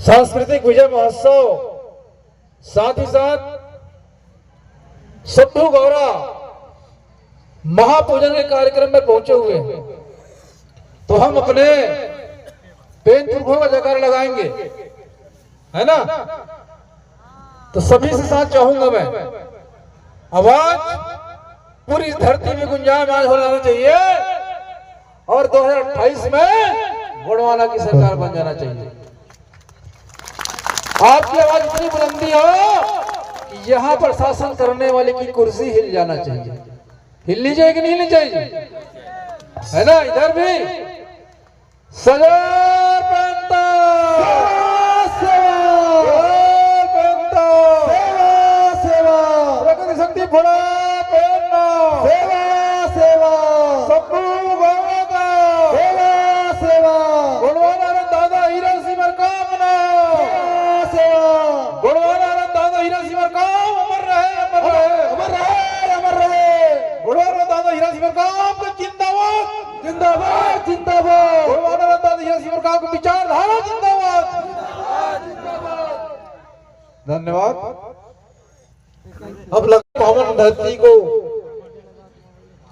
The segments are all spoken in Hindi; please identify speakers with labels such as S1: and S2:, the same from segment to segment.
S1: सांस्कृतिक विजय महोत्सव, साथ ही साथ शंभू गौरा महापूजन के कार्यक्रम में पहुंचे हुए हैं, तो हम अपने पेन पुरखों का जयकारा लगाएंगे, है ना। तो सभी से साथ चाहूंगा मैं, आवाज पूरी धरती में गुंजायमान होना चाहिए और 2028 में गोंडवाना की सरकार बन जाना चाहिए। आपकी आवाज इतनी बुलंदी हो कि यहाँ पर शासन करने वाले की कुर्सी हिल जाना चाहिए। हिलनी चाहिए कि नहीं हिलनी चाहिए, है ना। इधर भी सजर पेंता प्रकृति शक्ति भोला पेन्ना सेवा सेवा शंभू गौरा का सेवा सेवा गोंडवाना दादा हीरा सिमर कामना सेवा गोंडवाना दादा हीरा सिमर काम अमर रहे अमर रहे अमर रहे अमर रहे गोंडवाना दादा हीरा सिमर काम का जिंदाबाद जिंदाबाद जिंदाबाद गोंडवाना दादा हीरा सिमर काम की विचारधारा जिंदाबाद जिंदाबाद। धन्यवाद। अब पावन धरती को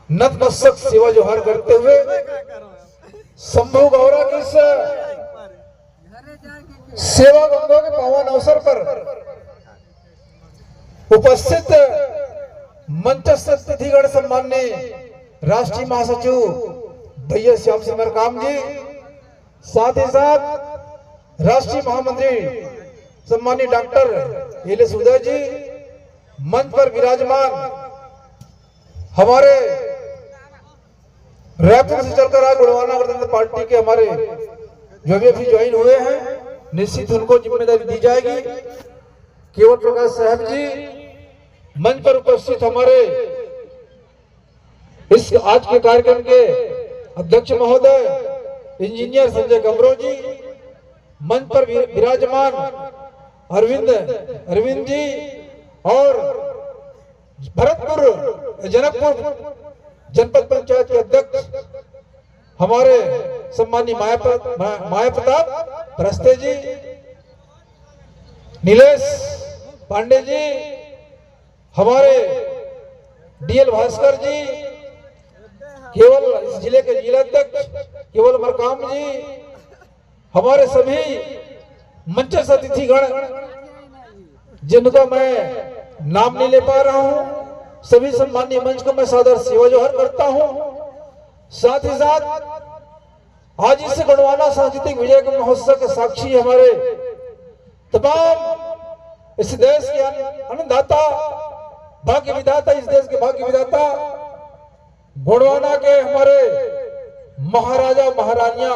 S1: नतमस्तक सेवा जोहार करते हुए शंभू गौरा की सेवा गंगा के पावन अवसर पर उपस्थित मंचस्थ अतिथिगण सम्माननीय राष्ट्रीय महासचिव भैया श्याम सिमर काम जी, साथ ही साथ राष्ट्रीय महामंत्री सम्माननीय डॉक्टर एल एस उदय जी, मंच पर विराजमान हमारे रायपुर से चलकर आए गोंडवाना गणतंत्र पार्टी के हमारे जो अभी ज्वाइन हुए हैं, निश्चित उनको जिम्मेदारी दी जाएगी। केवल प्रकाश साहब जी, मंच पर उपस्थित हमारे इस आज के कार्यक्रम के अध्यक्ष महोदय इंजीनियर संजय गमरो जी, मंच पर विराजमान अरविंद जी और भरतपुर जनकपुर जनपद पंचायत के अध्यक्ष हमारे सम्मानी माया प्रताप परस्ते जी, नीलेश पांडे जी, हमारे डीएल भास्कर जी, केवल इस जिले के जिला अध्यक्ष केवल मरकाम जी, हमारे सभी मंचस्थ अतिथिगण जिनका मैं नाम नहीं ले पा रहा हूं, सभी सम्मानीय मंच को मैं सादर सेवा जोहर करता हूं। साथ ही साथ आज इस गोंडवाना सांस्कृतिक विजय के महोत्सव के साक्षी हमारे तमाम इस देश के अन्नदाता भाग्य विधाता, इस देश के भाग्य विधाता गोंडवाना के हमारे महाराजा महारानियां,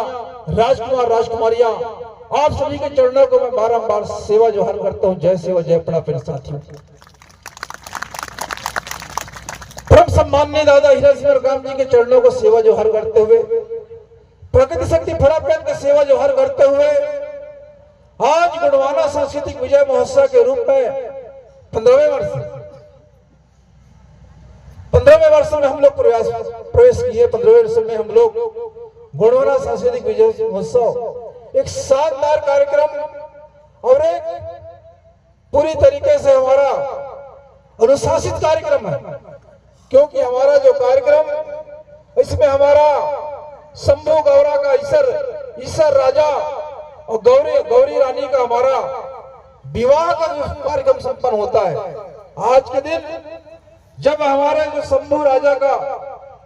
S1: राजकुमार राजकुमारियां, आप सभी के चरणों को मैं बारंबार सेवा जोहर करता हूं। जय सेवा जय पड़ा साथियों। परम सम्माननीय दादा हीरा सिमर काम जी के चरणों को सेवा जोहर करते हुए, प्रकृति शक्ति फड़ा पेन के सेवा जोहर करते हुए आज गोंडवाना सांस्कृतिक विजय महोत्सव के रूप में 15वें वर्ष में हम लोग प्रवेश किए। 15वें वर्ष में हम लोग गोंडवाना सांस्कृतिक विजय महोत्सव एक शानदार कार्यक्रम और एक पूरी तरीके से हमारा अनुशासित कार्यक्रम है, क्योंकि हमारा जो कार्यक्रम इसमें हमारा शंभू गौरा का ईसर राजा और गौरी रानी का हमारा विवाह का जो कार्यक्रम संपन्न होता है। आज के दिन जब हमारे जो शंभू राजा का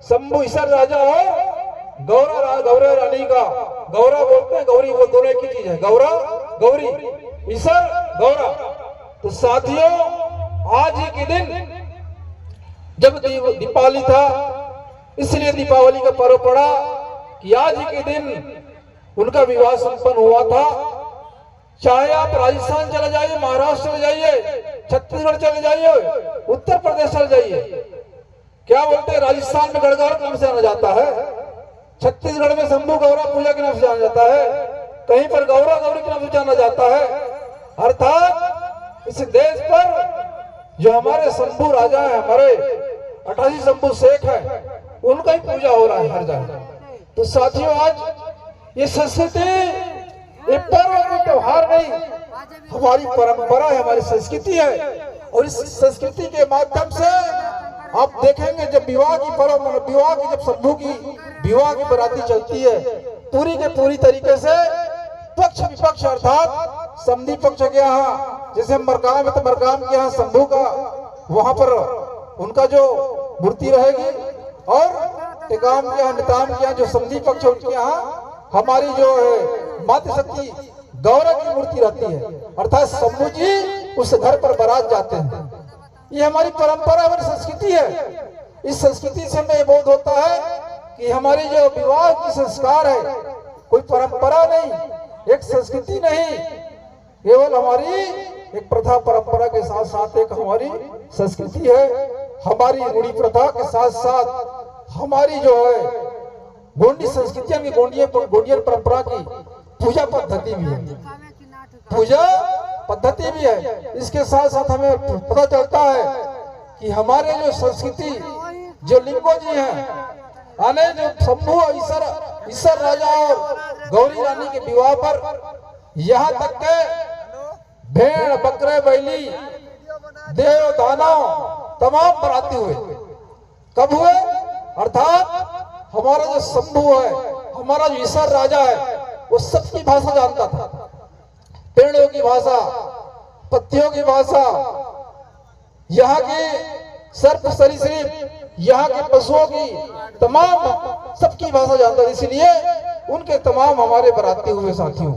S1: शंभू ईसर राजा हो, गौरा रानी का, गौरा बोलते हैं गौरी, वो दोनों एक ही चीज है, गौरा गौरी, ईसर गौरा। तो साथियों आज ही के दिन जब दीपावली था, इसलिए दीपावली का पर्व पड़ा कि आज ही के दिन उनका विवाह संपन्न हुआ था। चाहे आप राजस्थान चले जाइए, महाराष्ट्र चले जाइए, छत्तीसगढ़ चले जाइए, उत्तर प्रदेश चले जाइए, क्या बोलते हैं, राजस्थान में गढ़गौर के नाम से जाना जाता है, छत्तीसगढ़ में शंभू गौरा पूजा के नाम से जाना जाता है, कहीं पर गौरा गौरी के नाम से जाना जाता है। अर्थात इस देश पर जो हमारे शंभू राजा है, हमारे 88 शंभू शेख है, उनका ही पूजा हो रहा है हर जगह। तो साथियों आज ये संस्कृति, ये पर्व कोई त्योहार नहीं, हमारी परंपरा है, हमारी संस्कृति है। और इस संस्कृति के माध्यम से आप देखेंगे जब विवाह की विवाह की जब शंभू की विवाह की बराती चलती है, पूरी के पूरी तरीके से पक्ष विपक्ष अर्थात समधी पक्ष के यहाँ, जैसे मरकाम है तो मरकाम के यहाँ शंभू का वहां पर उनका जो मूर्ति रहेगी, और टिकाम के यहाँ निताम के यहाँ जो समधी पक्ष है उनके यहाँ हमारी जो है मातृ शक्ति गौरव की मूर्ति रहती है। अर्थात शंभू जी उस घर पर बारात जाते हैं। ये हमारी परंपरा, हमारी संस्कृति है। इस संस्कृति से हमें बोध होता है कि हमारी जो विवाह की संस्कार है कोई परंपरा नहीं, एक संस्कृति नहीं, केवल हमारी एक प्रथा परंपरा के साथ साथ एक हमारी संस्कृति है। हमारी रूढ़ी प्रथा के साथ साथ हमारी जो है गोंडी संस्कृतियों की गोंडियन परंपरा की पूजा पद्धति भी है, पूजा पद्धति भी है। इसके साथ साथ हमें पता चलता है कि हमारे जो संस्कृति जो लिंगो जी हैं, आने जो शंभू ईसर राजा और गौरी रानी के विवाह पर यहाँ तक के भेड़ बकरे बैली देव दानव तमाम बराती हुए। कब हुए? अर्थात हमारा जो शंभू है, हमारा जो ईसर राजा है, वो सबकी भाषा जानता था, पेड़ों की भाषा, पत्तियों की भाषा, यहाँ के सर्प सरीसृप, यहाँ के पशुओं की तमाम सबकी भाषा जानता था। इसलिए उनके तमाम हमारे बराती हुए साथियों